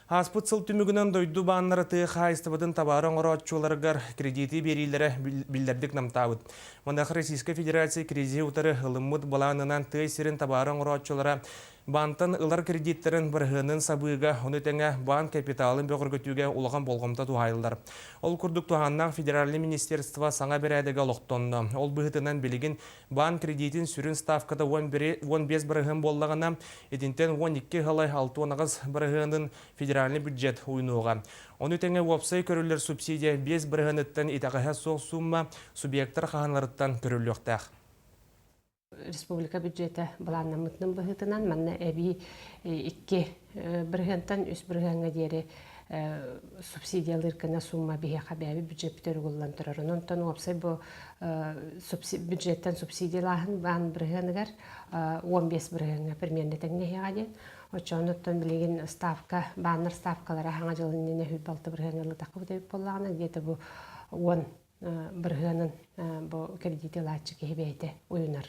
Аспыт сыл түмігінен дойду бағынлары тыға қайыстыбыдың табарын ғыротчуларығар кредиті берилері білдердік намтауыд. Мұндақ Российская Федерация кредит ұтары ғылыммыд баланынан тый сирин табарын ғыротчулара бантын ылар кредиттерін бірғының сабыға, оны тәңі банк капиталын бөғіргөтуге улаған болғымта туғайылдар. Ол күрдік туғаннақ Федеральный министерство саңа берәдігі лоқтонды. Ол бұғытынан білігін банк кредитін сүрін ставкада 15 бірғын боллағына, едінтен 12 ғалай 6 бірғының федеральный бюджет уйнуға. Оны тәңі вопсай көрілер субсидия 5 бірғыныттан итағыға соқ сумма субъекттар қағанларыттан көріліқтәқ. Республика бюджеті баланна мұтның бұғытынан манна әбі 2 бірғынтан 3 бірғынға дері субсидиялар кына сумма бихе қабәбі бюджет бітері ғылан тұрар. Онтан опсай бұл бюджеттен субсидиялағын баған бірғыныгар 15 бірғынға примерно тәңне хеғаден. Очоныттан білеген ставка, бағыныр ставкалары хаңа жылыннен әхіл балты бірғынылы тақы бұдай болағына, где-то бұл 10 бірғынын бұл кредиті латчы кебейті ойынар.